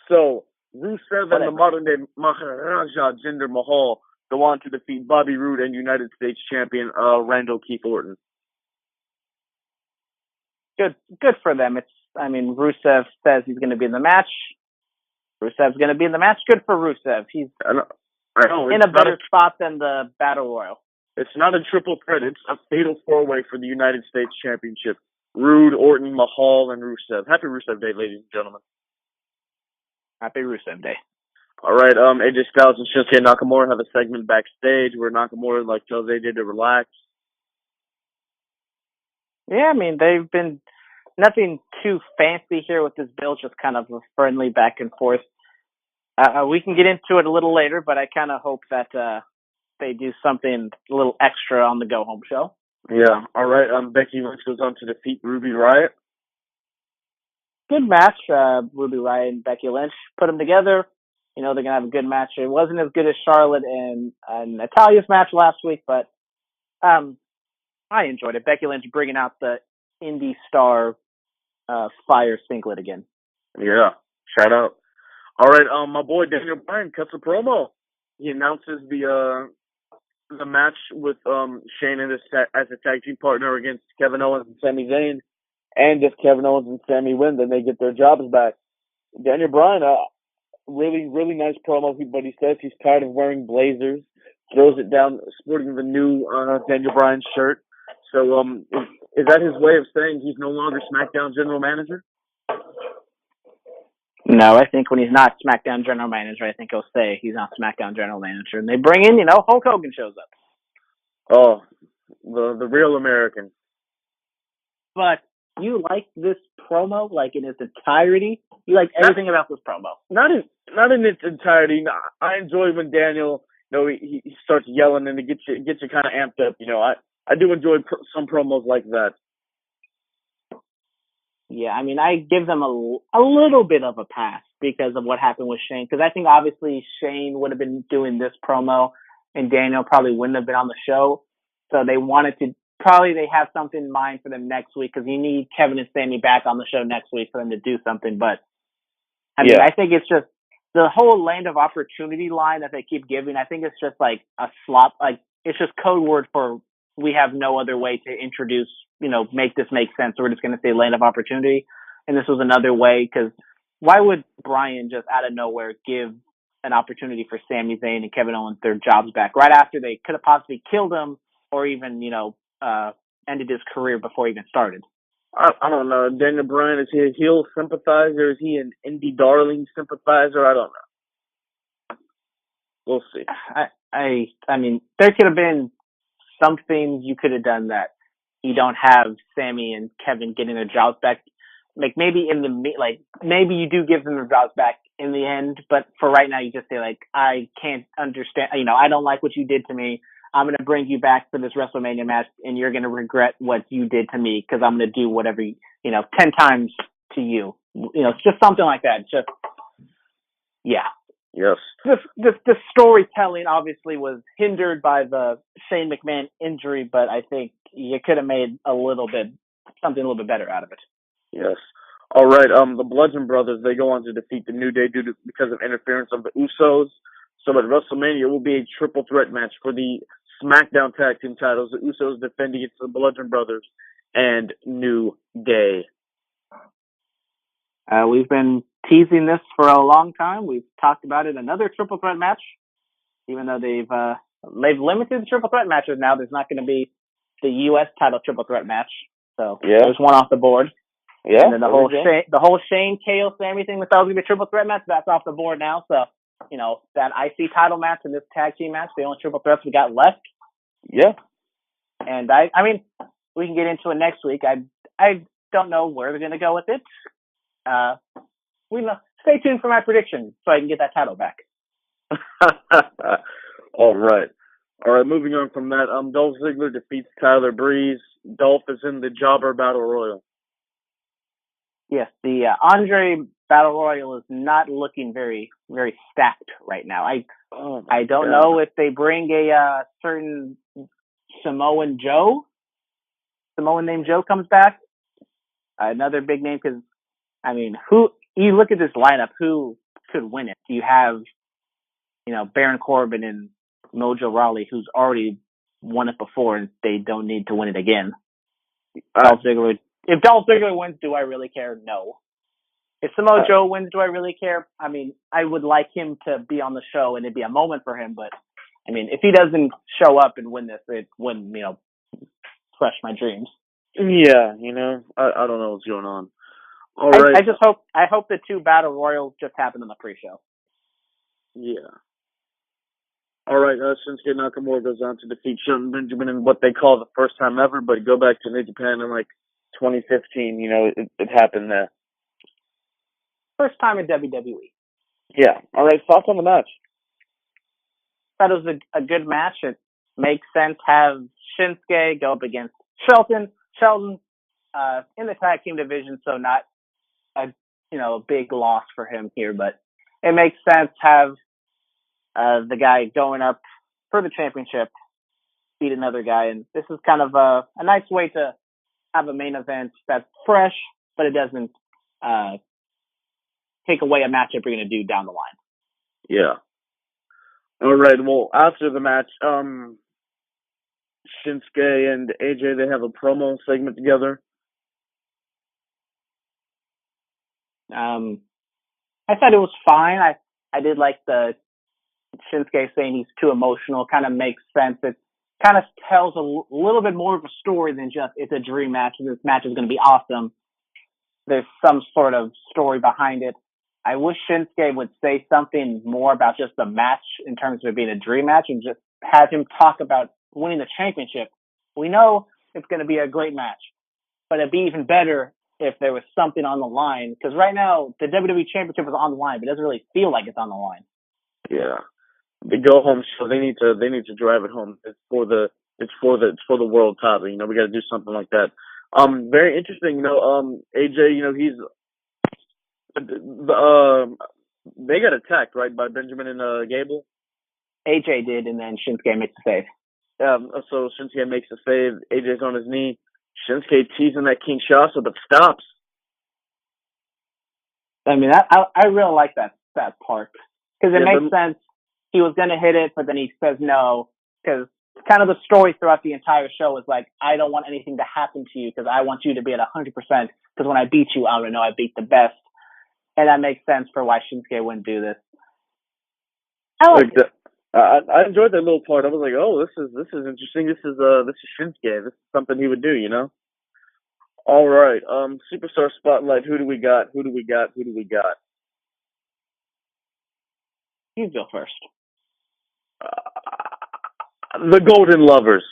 So, Rusev and the modern-day Maharaja Jinder Mahal go on to defeat Bobby Roode and United States Champion Randall Keith Orton. Good for them. Rusev says he's going to be in the match. Rusev's going to be in the match. Good for Rusev. He's I know, in a better spot than the Battle Royal. It's not a triple threat. It's a fatal four-way for the United States Championship. Roode, Orton, Mahal, and Rusev. Happy Rusev Day, ladies and gentlemen. Happy Rusev Day. All right, AJ Styles and Shinsuke Nakamura have a segment backstage where Nakamura tells AJ to relax. Yeah, they've been nothing too fancy here with this build, just kind of a friendly back and forth. We can get into it a little later, but I kind of hope that they do something a little extra on the Go Home show. Yeah, all right. Becky Lynch goes on to defeat Ruby Riott. Good match. Ruby Riott and Becky Lynch put them together. They're going to have a good match. It wasn't as good as Charlotte and Natalia's match last week, but I enjoyed it. Becky Lynch bringing out the Indie Star Fire singlet again. Yeah, shout out. All right, my boy Daniel Bryan cuts a promo. He announces the match with Shane as a tag team partner against Kevin Owens and Sami Zayn. And if Kevin Owens and Sami win, then they get their jobs back. Daniel Bryan, really, really nice promo, but he says he's tired of wearing blazers. Throws it down, sporting the new Daniel Bryan shirt. So is that his way of saying he's no longer SmackDown general manager? No, I think when he's not SmackDown general manager, I think he'll say he's not SmackDown general manager. And they bring in, Hulk Hogan shows up. Oh, the real American. But you like this promo, in its entirety? You like everything about this promo? Not in its entirety. I enjoy when Daniel, he starts yelling and it gets you kind of amped up. I do enjoy some promos like that. Yeah, I give them a little bit of a pass because of what happened with Shane. Because I think obviously Shane would have been doing this promo and Daniel probably wouldn't have been on the show. So they wanted to, they have something in mind for them next week because you need Kevin and Sami back on the show next week for them to do something. But I think it's just the whole land of opportunity line that they keep giving. I think it's just a slop. It's just code word for we have no other way to introduce, make this make sense. So we're just going to say land of opportunity. And this was another way because why would Bryan just out of nowhere give an opportunity for Sami Zayn and Kevin Owens their jobs back right after they could have possibly killed him or even, ended his career before he even started? I don't know. Daniel Bryan, is he a heel sympathizer? Is he an indie darling sympathizer? I don't know. We'll see. There could have been something you could have done that you don't have Sami and Kevin getting their jobs back. Maybe maybe you do give them their jobs back in the end, but for right now you just say I can't understand, I don't like what you did to me. I'm going to bring you back for this WrestleMania match and you're going to regret what you did to me because I'm going to do whatever, 10 times to you. Just something like that. Just, yeah. Yes. The storytelling obviously was hindered by the Shane McMahon injury, but I think you could have made something a little bit better out of it. Yes. All right. The Bludgeon Brothers, they go on to defeat the New Day because of interference of the Usos. So at WrestleMania, it will be a triple threat match for the SmackDown Tag Team titles. The Usos defending against the Bludgeon Brothers and New Day. We've been teasing this for a long time. We've talked about it. Another triple threat match, even though they've limited the triple threat matches now. There's not going to be the U.S. title triple threat match. So there's one off the board. Yeah. And then the whole Shane, KO, Sami thing that was going to be a triple threat match, that's off the board now. So, that IC title match and this tag team match, the only triple threats we got left. Yeah. And we can get into it next week. I don't know where they're going to go with it. Stay tuned for my prediction so I can get that title back. All right. Moving on from that, Dolph Ziggler defeats Tyler Breeze. Dolph is in the Jobber Battle Royal. Yes, the Andre Battle Royal is not looking very, very stacked right now. I don't know if they bring a certain Samoan named Joe comes back. Another big name because, who you look at this lineup, who could win it. You have, Baron Corbin and Mojo Rawley, who's already won it before, and they don't need to win it again. If Dolph Ziggler wins, do I really care? No. If Samoa Joe wins, do I really care? I mean, I would like him to be on the show and it'd be a moment for him, but I mean, if he doesn't show up and win this, it wouldn't, crush my dreams. Yeah, I don't know what's going on. All right. I hope the 2 battle royals just happen in the pre-show. Yeah. All right, Shinsuke Nakamura goes on to defeat Shelton Benjamin in what they call the first time ever, but go back to New Japan in 2015, it happened there. First time in WWE. Yeah. All right, thoughts on the match? Thought it was a good match. It makes sense. Have Shinsuke go up against Shelton in the tag team division, so not a big loss for him here, but it makes sense. Have the guy going up for the championship beat another guy, and this is kind of a nice way to have a main event that's fresh, but it doesn't take away a matchup you're going to do down the line. Yeah. All right. Well, after the match, Shinsuke and AJ, they have a promo segment together. I thought it was fine. I did like the Shinsuke saying he's too emotional. Kind of makes sense. It kind of tells a little bit more of a story than just it's a dream match and this match is going to be awesome. There's some sort of story behind it. I wish Shinsuke would say something more about just the match in terms of it being a dream match and just have him talk about winning the championship. We know it's going to be a great match, but it'd be even better if there was something on the line. Because right now, the WWE Championship is on the line, but it doesn't really feel like it's on the line. Yeah. The go home show, they need to drive it home. It's for the world title. We got to do something like that. Very interesting. AJ. He's they got attacked right by Benjamin and Gable. AJ did, and then Shinsuke makes the save. So Shinsuke makes the save. AJ's on his knee. Shinsuke teasing that Kinshasa, but stops. I mean, I really like that part because it makes sense. He was going to hit it, but then he says no, because kind of the story throughout the entire show is like, I don't want anything to happen to you because I want you to be at 100%, because when I beat you, I want to know I beat the best. And that makes sense for why Shinsuke wouldn't do this. I enjoyed that little part. I was like, oh, this is interesting. This is Shinsuke. This is something he would do, All right. Superstar Spotlight. Who do we got? You go first. The Golden Lovers.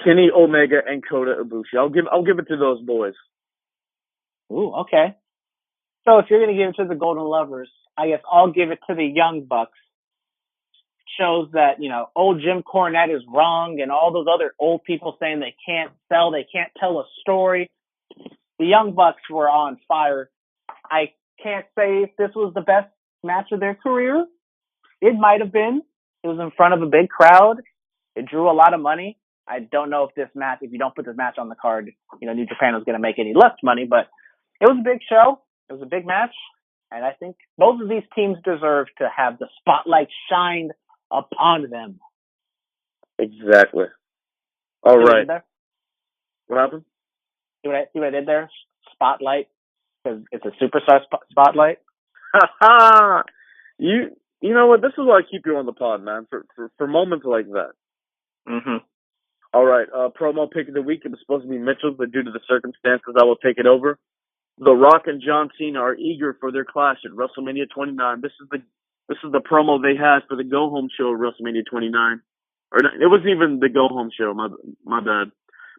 Kenny Omega and Kota Ibushi. I'll give it to those boys. Ooh, okay. So if you're going to give it to the Golden Lovers, I guess I'll give it to the Young Bucks. Shows that, old Jim Cornette is wrong and all those other old people saying they can't sell, they can't tell a story. The Young Bucks were on fire. I can't say if this was the best match of their career. It might have been. It was in front of a big crowd. It drew a lot of money. I don't know if if you don't put this match on the card, New Japan was going to make any less money, but it was a big show. It was a big match. And I think both of these teams deserve to have the spotlight shined upon them. Exactly. All right. What happened? See what I did there? Spotlight. Because it's a superstar spotlight. You know what? This is why I keep you on the pod, man. For moments like that. Mm-hmm. All right. Promo pick of the week. It was supposed to be Mitchell's, but due to the circumstances, I will take it over. The Rock and John Cena are eager for their clash at WrestleMania 29. This is the promo they had for the Go Home show at WrestleMania 29. Or it wasn't even the Go Home show. My bad.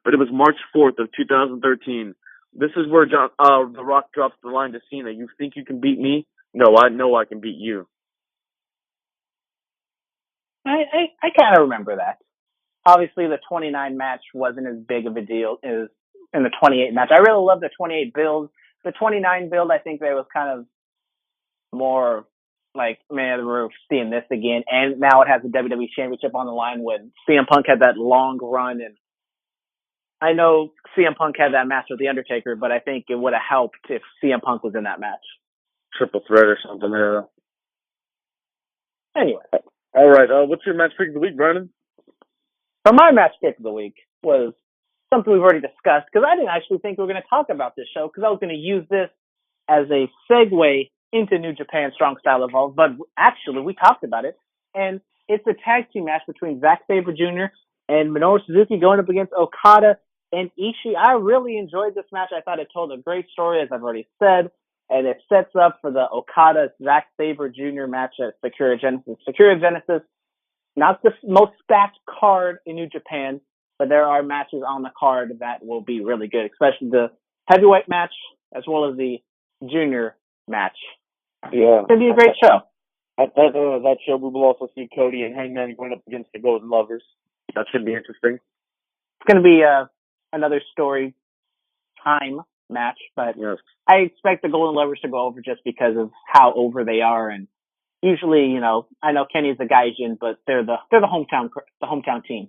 But it was March 4th of 2013. This is where The Rock drops the line to Cena. You think you can beat me? No, I know I can beat you. I kind of remember that. Obviously, the 29 match wasn't as big of a deal as in the 28 match. I really love the 28 build. The 29 build, I think there was kind of more like, man, we're seeing this again. And now it has the WWE Championship on the line when CM Punk had that long run. And I know CM Punk had that match with The Undertaker, but I think it would have helped if CM Punk was in that match. triple threat or something. Yeah. Anyway, All right. What's your match pick of the week, Brandon? so my match pick of the week was something we've already discussed because I didn't actually think we were going to talk about this show because I was going to use this as a segue into New Japan Strong Style Evolved, but actually we talked about it, and it's a tag team match between Zack Sabre Jr. and Minoru Suzuki going up against Okada and Ishii. I really enjoyed this match. I thought it told a great story, as I've already said, and it sets up for the Okada-Zack Sabre Jr. match at Sakura Genesis. Sakura Genesis, not the most stacked card in New Japan, but there are matches on the card that will be really good, especially the heavyweight match as well as the junior match. Yeah. It's going to be a great show. At that show, we will also see Cody and Hangman going up against the Golden Lovers. That should be interesting. It's going to be another story time match, but yes. I expect the Golden Lovers to go over just because of how over they are. And usually, you know, I know Kenny's the Gaijin, but they're the hometown team.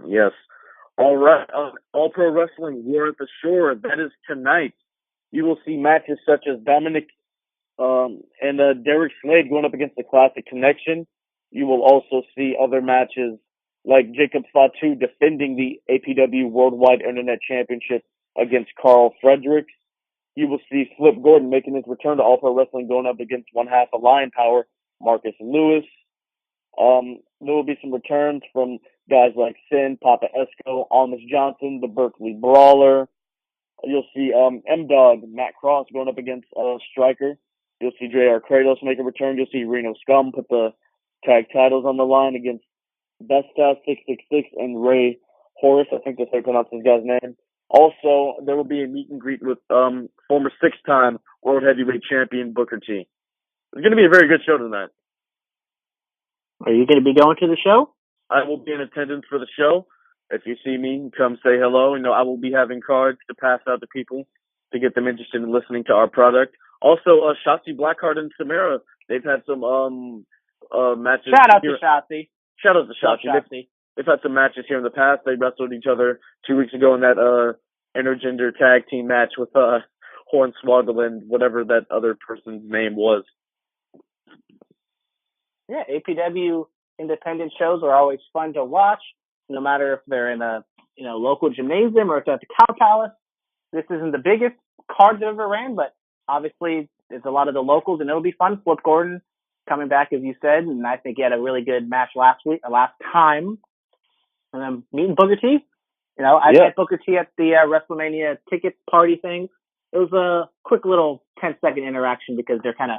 Yes. All right. All Pro Wrestling War at the Shore. That is tonight. You will see matches such as Dominic and Derek Slade going up against the Classic Connection. You will also see other matches like Jacob Fatu defending the APW Worldwide Internet Championship against Carl Fredericks. You will see Flip Gordon making his return to All Pro Wrestling going up against one half of Lion Power, Marcus Lewis. There will be some returns from guys like Sin, Papa Esco, Amish Johnson, the Berkeley Brawler. You'll see M-Dog, Matt Cross going up against Stryker. You'll see JR Kratos make a return. You'll see Reno Scum put the tag titles on the line against Besta 666 and Ray Horace. I think that's how you pronounce this guy's name. Also, there will be a meet and greet with former six-time World Heavyweight Champion Booker T. It's going to be a very good show tonight. Are you going to be going to the show? I will be in attendance for the show. If you see me, come say hello. You know, I will be having cards to pass out to people to get them interested in listening to our product. Also, Shotzi Blackheart and Samara, they've had some matches. Shout out to Shotzi. Shout out to Shotzi. They've had some matches here in the past. They wrestled each other 2 weeks ago in that intergender tag team match with Hornswoggle and whatever that other person's name was. Yeah, APW independent shows are always fun to watch, no matter if they're in a local gymnasium or if they're at the Cow Palace. This isn't the biggest card that ever ran, but obviously there's a lot of the locals, and it'll be fun. Flip Gordon coming back, as you said, and I think he had a really good match last time. And then meeting Booker T. You know, I met Booker T at the WrestleMania ticket party thing. It was a quick little 10-second interaction because they're kind of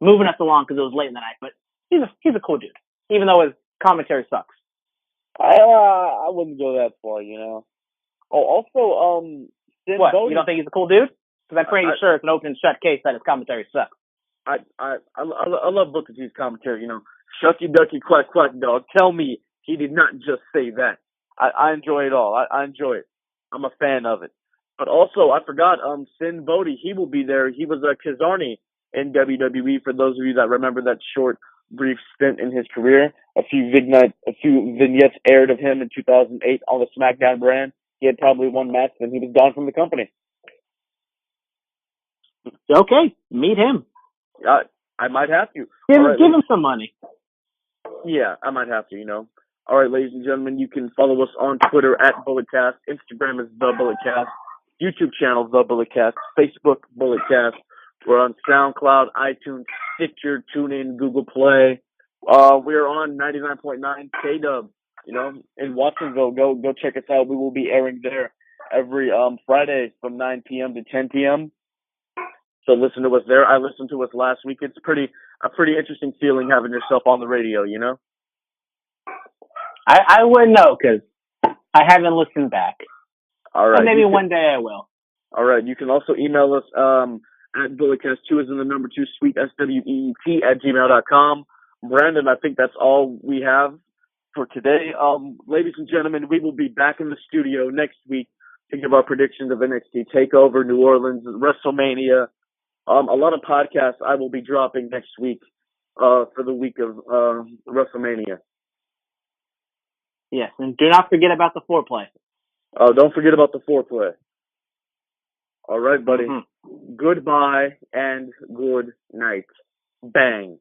moving us along because it was late in the night. But he's a cool dude, even though his commentary sucks. I wouldn't go that far, you know. Oh, also, what? You don't think he's a cool dude? Because I'm pretty sure it's an open and shut case that his commentary sucks. I love Booker T's commentary. You know, shucky ducky quack quack dog. Tell me he did not just say that. I enjoy it all. I enjoy it. I'm a fan of it. But also, I forgot, Sin Bodhi, he will be there. He was a Kazarni in WWE. For those of you that remember that short, brief stint in his career, a few vignettes aired of him in 2008 on the SmackDown brand. He had probably one match, then he was gone from the company. Okay, meet him. I might have to. Give him some money. Yeah, I might have to, you know. All right, ladies and gentlemen, you can follow us on Twitter at BulletCast. Instagram is The BulletCast. YouTube channel, The BulletCast. Facebook, BulletCast. We're on SoundCloud, iTunes, Stitcher, TuneIn, Google Play. We're on 99.9 KW, you know, in Watsonville. Go check us out. We will be airing there every Friday from 9 p.m. to 10 p.m. So listen to us there. I listened to us last week. It's a pretty interesting feeling having yourself on the radio, you know? I wouldn't know because I haven't listened back. All right. But maybe one day I will. All right. You can also email us at BulletCast2 as in the number 2, sweet SWEET at gmail.com. Brandon, I think that's all we have for today. Ladies and gentlemen, we will be back in the studio next week to give our predictions of NXT TakeOver, New Orleans, WrestleMania. A lot of podcasts I will be dropping next week for the week of WrestleMania. Yes, and do not forget about the foreplay. Don't forget about the foreplay. All right, buddy. Mhm. Goodbye and good night. Bang.